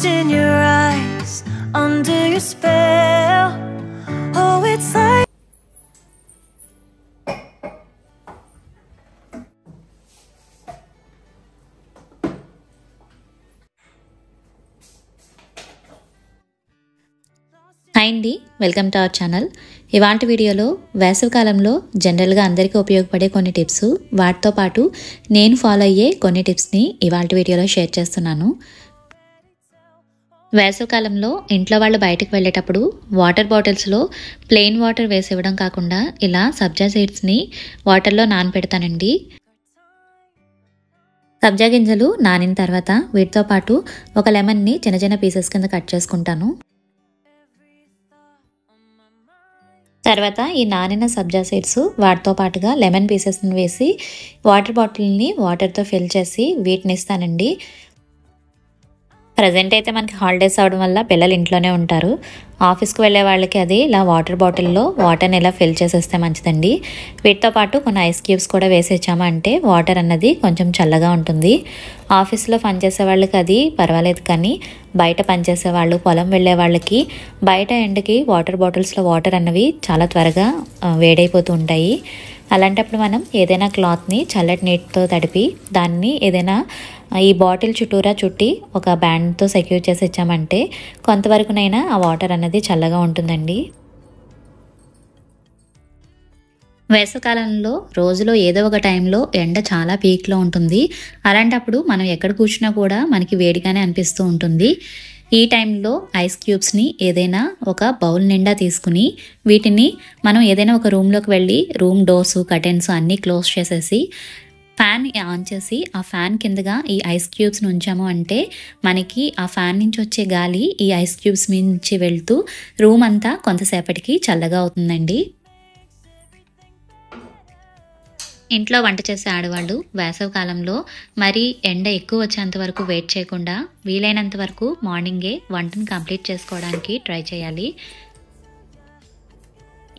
lost in your eyes, under your spell. Oh, it's like hi అండి, welcome to our channel. ఇవాళ వీడియోలో వేసవికాలంలో జనరల్గా అందరికీ ఉపయోగపడే కొన్ని టిప్స్, వాటితో పాటు నేను ఫాలో అయ్యే కొన్ని టిప్స్ని ఇవాళ వీడియోలో షేర్ చేస్తున్నాను. వేసవికాలంలో ఇంట్లో వాళ్ళు బయటకు వెళ్ళేటప్పుడు వాటర్ బాటిల్స్లో ప్లెయిన్ వాటర్ వేసి ఇవ్వడం కాకుండా ఇలా సబ్జా సీడ్స్ని వాటర్లో నానబెడతానండి. సబ్జా గింజలు నానిన తర్వాత వీటితో పాటు ఒక లెమన్ని చిన్న చిన్న పీసెస్ కింద కట్ చేసుకుంటాను. తర్వాత ఈ నానిన సబ్జా సీడ్స్ వాటితో పాటుగా లెమన్ పీసెస్ని వేసి వాటర్ బాటిల్ని వాటర్తో ఫిల్ చేసి వీటిని ఇస్తానండి. ప్రజెంట్ అయితే మనకి హాలిడేస్ అవడం వల్ల పిల్లలు ఇంట్లోనే ఉంటారు. ఆఫీస్కి వెళ్ళే వాళ్ళకి అది ఇలా వాటర్ బాటిల్లో వాటర్ని ఇలా ఫిల్ చేసేస్తే మంచిదండి. వీటితో పాటు కొన్ని ఐస్ క్యూబ్స్ కూడా వేసేసామా అంటే వాటర్ అన్నది కొంచెం చల్లగా ఉంటుంది. ఆఫీస్లో పనిచేసే వాళ్ళకి అది పర్వాలేదు, కానీ బయట పనిచేసే వాళ్ళు, పొలం వెళ్ళే వాళ్ళకి బయట ఎండకి వాటర్ బాటిల్స్లో వాటర్ అన్నవి చాలా త్వరగా వేడైపోతూ ఉంటాయి. అలాంటప్పుడు మనం ఏదైనా క్లాత్ని చల్లటి నీటితో తడిపి దాన్ని ఏదైనా ఈ బాటిల్ చుట్టూరా చుట్టి ఒక బ్యాండ్తో సెక్యూర్ చేసి ఇచ్చామంటే కొంతవరకునైనా ఆ వాటర్ అన్నది చల్లగా ఉంటుందండి. వేసవికాలంలో రోజులో ఏదో ఒక టైంలో ఎండ చాలా పీక్లో ఉంటుంది. అలాంటప్పుడు మనం ఎక్కడ కూర్చున్నా కూడా మనకి వేడిగానే అనిపిస్తూ ఉంటుంది. ఈ టైంలో ఐస్ క్యూబ్స్ని ఏదైనా ఒక బౌల్ నిండా తీసుకుని వీటిని మనం ఏదైనా ఒక రూమ్లోకి వెళ్ళి రూమ్ డోర్స్, కర్టెన్స్ అన్నీ క్లోజ్ చేసేసి ఫ్యాన్ ఆన్ చేసి ఆ ఫ్యాన్ కిందగా ఈ ఐస్ క్యూబ్స్ని ఉంచాము అంటే మనకి ఆ ఫ్యాన్ నుంచి వచ్చే గాలి ఈ ఐస్ క్యూబ్స్ నుంచి వెళ్తూ రూమ్ అంతా కొంతసేపటికి చల్లగా అవుతుందండి. ఇంట్లో వంట చేసే ఆడవాళ్ళు వేసవి కాలంలో మరీ ఎండ ఎక్కువ వచ్చేంత వరకు వెయిట్ చేయకుండా వీలైనంత వరకు మార్నింగే వంటను కంప్లీట్ చేసుకోవడానికి ట్రై చేయాలి.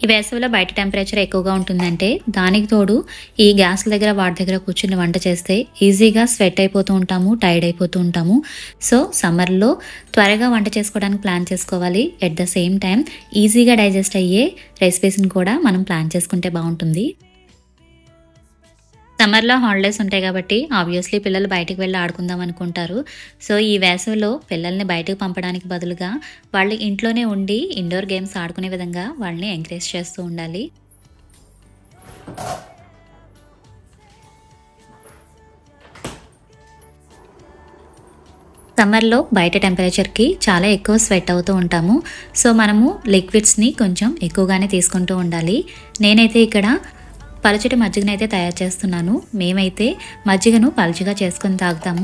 ఈ వేసవిలో బయట టెంపరేచర్ ఎక్కువగా ఉంటుందంటే దానికి తోడు ఈ గ్యాస్ల దగ్గర వాటి దగ్గర కూర్చుని వంట చేస్తే ఈజీగా స్వెట్ అయిపోతూ ఉంటాము, టైర్డ్ అయిపోతూ ఉంటాము. సో సమ్మర్లో త్వరగా వంట చేసుకోవడానికి ప్లాన్ చేసుకోవాలి. ఎట్ ద సేమ్ టైం ఈజీగా డైజెస్ట్ అయ్యే రెసిపీస్ని కూడా మనం ప్లాన్ చేసుకుంటే బాగుంటుంది. సమ్మర్లో హాలిడేస్ ఉంటాయి కాబట్టి ఆబ్వియస్లీ పిల్లలు బయటకు వెళ్ళి ఆడుకుందాం అనుకుంటారు. సో ఈ వేసవిలో పిల్లల్ని బయటకు పంపడానికి బదులుగా వాళ్ళు ఇంట్లోనే ఉండి ఇండోర్ గేమ్స్ ఆడుకునే విధంగా వాళ్ళని ఎంకరేజ్ చేస్తూ ఉండాలి. సమ్మర్లో బయట టెంపరేచర్కి చాలా ఎక్కువ స్వెట్ అవుతూ ఉంటాము. సో మనము లిక్విడ్స్ని కొంచెం ఎక్కువగానే తీసుకుంటూ ఉండాలి. నేనైతే ఇక్కడ పలుచటి మజ్జిగనైతే తయారు చేస్తున్నాను. మేమైతే మజ్జిగను పలుచగా చేసుకొని తాగుతాము.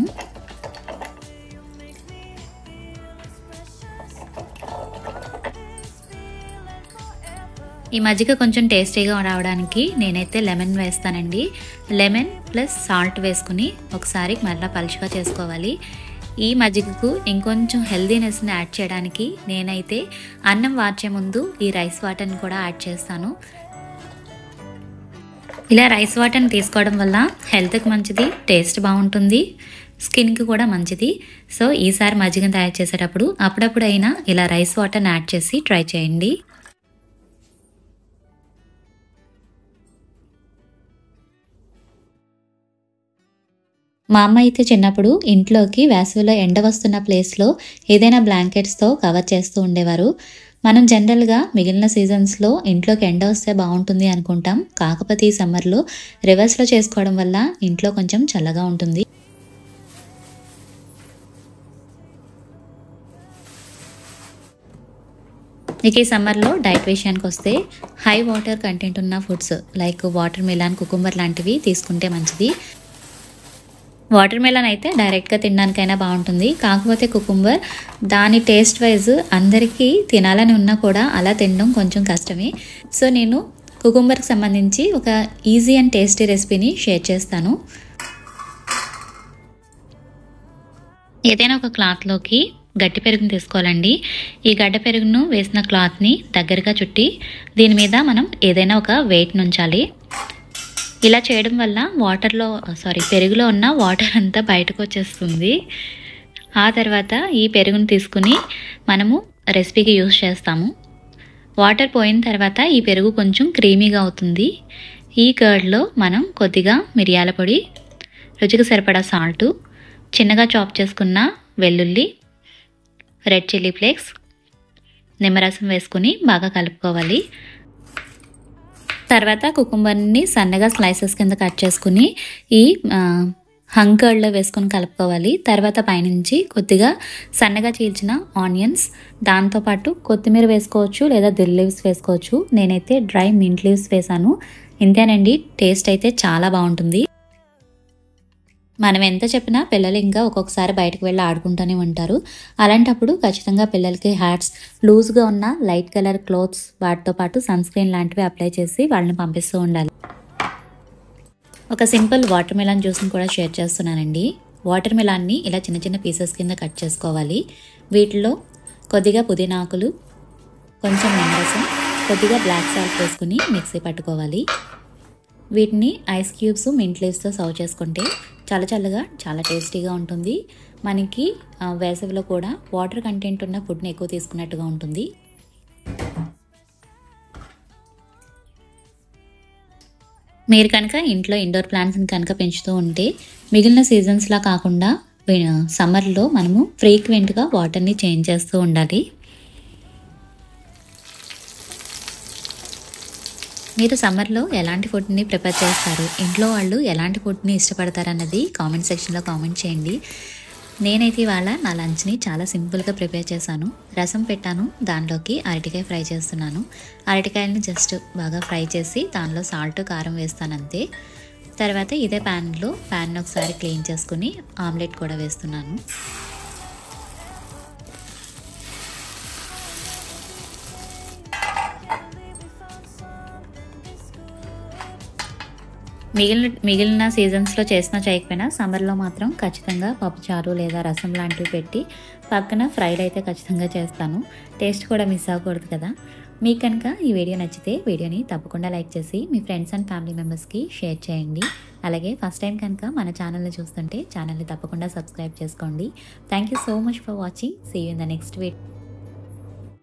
ఈ మజ్జిగ కొంచెం టేస్టీగా రావడానికి నేనైతే లెమన్ వేస్తానండి. లెమన్ ప్లస్ సాల్ట్ వేసుకుని ఒకసారి మళ్ళీ పలుచగా చేసుకోవాలి. ఈ మజ్జిగకు ఇంకొంచెం హెల్దీనెస్ని యాడ్ చేయడానికి నేనైతే అన్నం వార్చే ముందు ఈ రైస్ వాటర్ని కూడా యాడ్ చేస్తాను. ఇలా రైస్ వాటర్ని తీసుకోవడం వల్ల హెల్త్కి మంచిది, టేస్ట్ బాగుంటుంది, స్కిన్కి కూడా మంచిది. సో ఈసారి మజ్జిగను తయారు చేసేటప్పుడు అప్పుడప్పుడు అయినా ఇలా రైస్ వాటర్ని యాడ్ చేసి ట్రై చేయండి. మా అమ్మ అయితే చిన్నప్పుడు ఇంట్లోకి వేసవిలో ఎండ వస్తున్న ప్లేస్లో ఏదైనా బ్లాంకెట్స్తో కవర్ చేస్తూ ఉండేవారు. మనం జనరల్గా మిగిలిన సీజన్స్లో ఇంట్లోకి ఎండ వస్తే బాగుంటుంది అనుకుంటాం. కాకపోతే ఈ సమ్మర్లో రివర్స్లో చేసుకోవడం వల్ల ఇంట్లో కొంచెం చల్లగా ఉంటుంది. ఇక ఈ సమ్మర్లో డైట్ విషయానికి వస్తే హై వాటర్ కంటెంట్ ఉన్న foods like watermelon, cucumber లాంటివి తీసుకుంటే మంచిది. వాటర్ మెలన్ అయితే డైరెక్ట్గా తినడానికైనా బాగుంటుంది. కాకపోతే కుకుంబర్ దాని టేస్ట్ వైజ్ అందరికీ తినాలని ఉన్నా కూడా అలా తినడం కొంచెం కష్టమే. సో నేను కుకుంబర్కి సంబంధించి ఒక ఈజీ అండ్ టేస్టీ రెసిపీని షేర్ చేస్తాను. ఏదైనా ఒక క్లాత్లోకి గట్టి పెరుగును తీసుకోవాలండి. ఈ గడ్డ పెరుగును వేసిన క్లాత్ని దగ్గరగా చుట్టి దీని మీద మనం ఏదైనా ఒక వెయిట్ ఉంచాలి. ఇలా చేయడం వల్ల పెరుగులో ఉన్న వాటర్ అంతా బయటకు వచ్చేస్తుంది. ఆ తర్వాత ఈ పెరుగును తీసుకుని మనము రెసిపీకి యూస్ చేస్తాము. వాటర్ పోయిన తర్వాత ఈ పెరుగు కొంచెం క్రీమీగా అవుతుంది. ఈ కర్డ్లో మనం కొద్దిగా మిరియాల పొడి, రుచికి సరిపడా సాల్టు, చిన్నగా చాప్ చేసుకున్న వెల్లుల్లి, రెడ్ చిల్లీ ఫ్లేక్స్, నిమ్మరసం వేసుకుని బాగా కలుపుకోవాలి. తర్వాత కుకుంబర్ని సన్నగా స్లైసెస్ కింద కట్ చేసుకుని ఈ హంగ్ కర్డ్లో వేసుకొని కలుపుకోవాలి. తర్వాత పైనుంచి కొద్దిగా సన్నగా చీల్చిన ఆనియన్స్, దాంతోపాటు కొత్తిమీర వేసుకోవచ్చు లేదా దిల్ లీవ్స్ వేసుకోవచ్చు. నేనైతే డ్రై మింట్ లీవ్స్ వేసాను. ఇంతేనండి, టేస్ట్ అయితే చాలా బాగుంటుంది. మనం ఎంత చెప్పినా పిల్లలు ఇంకా ఒక్కొక్కసారి బయటకు వెళ్ళి ఆడుకుంటూనే ఉంటారు. అలాంటప్పుడు ఖచ్చితంగా పిల్లలకి హ్యాట్స్, లూజ్గా ఉన్న లైట్ కలర్ క్లోత్స్, వాటితో పాటు సన్ స్క్రీన్ లాంటివి అప్లై చేసి వాళ్ళని పంపిస్తూ ఉండాలి. ఒక సింపుల్ వాటర్ మిలాన్ జ్యూస్ని కూడా షేర్ చేస్తున్నానండి. వాటర్ మిలాన్ని ఇలా చిన్న చిన్న పీసెస్ కింద కట్ చేసుకోవాలి. వీటిలో కొద్దిగా పుదీనా ఆకులు, కొంచెం నిమ్మరసం, కొద్దిగా బ్లాక్ సాల్ట్ వేసుకుని మిక్సీ పట్టుకోవాలి. వీటిని ఐస్ క్యూబ్స్, మింట్ లీవ్స్తో సర్వ్ చేసుకుంటే చల్లగా చాలా టేస్టీగా ఉంటుంది. మనకి వేసవిలో కూడా వాటర్ కంటెంట్ ఉన్న ఫుడ్ని ఎక్కువ తీసుకున్నట్టుగా ఉంటుంది. మీరు కనుక ఇంట్లో ఇండోర్ ప్లాంట్స్ని కనుక పెంచుతూ ఉంటే మిగిలిన సీజన్స్లా కాకుండా సమ్మర్లో మనము ఫ్రీక్వెంట్గా వాటర్ని చేంజ్ చేస్తూ ఉండాలి. మీరు సమ్మర్లో ఎలాంటి ఫుడ్ని ప్రిపేర్ చేస్తారు, ఇంట్లో వాళ్ళు ఎలాంటి ఫుడ్ని ఇష్టపడతారు అన్నది కామెంట్ సెక్షన్లో కామెంట్ చేయండి. నేనైతే ఇవాళ నా లంచ్ని చాలా సింపుల్గా ప్రిపేర్ చేశాను. రసం పెట్టాను, దానిలోకి అరటికాయ ఫ్రై చేస్తున్నాను. అరటికాయలని జస్ట్ బాగా ఫ్రై చేసి దానిలో సాల్ట్, కారం వేస్తాను అంతే. తర్వాత ఇదే ప్యాన్ని ఒకసారి క్లీన్ చేసుకుని ఆమ్లెట్ కూడా వేస్తున్నాను. మిగిలిన సీజన్స్లో చేసినా చేయకపోయినా సమ్మర్లో మాత్రం ఖచ్చితంగా పప్పుచారు లేదా రసం లాంటివి పెట్టి పక్కన ఫ్రైడ్ అయితే ఖచ్చితంగా చేస్తాను. టేస్ట్ కూడా మిస్ అవ్వకూడదు కదా. మీకు కనుక ఈ వీడియో నచ్చితే వీడియోని తప్పకుండా లైక్ చేసి మీ ఫ్రెండ్స్ అండ్ ఫ్యామిలీ మెంబర్స్కి షేర్ చేయండి. అలాగే ఫస్ట్ టైం కనుక మన ఛానల్ని చూస్తుంటే ఛానల్ని తప్పకుండా సబ్స్క్రైబ్ చేసుకోండి. Thank you so much for watching. See you in the next video.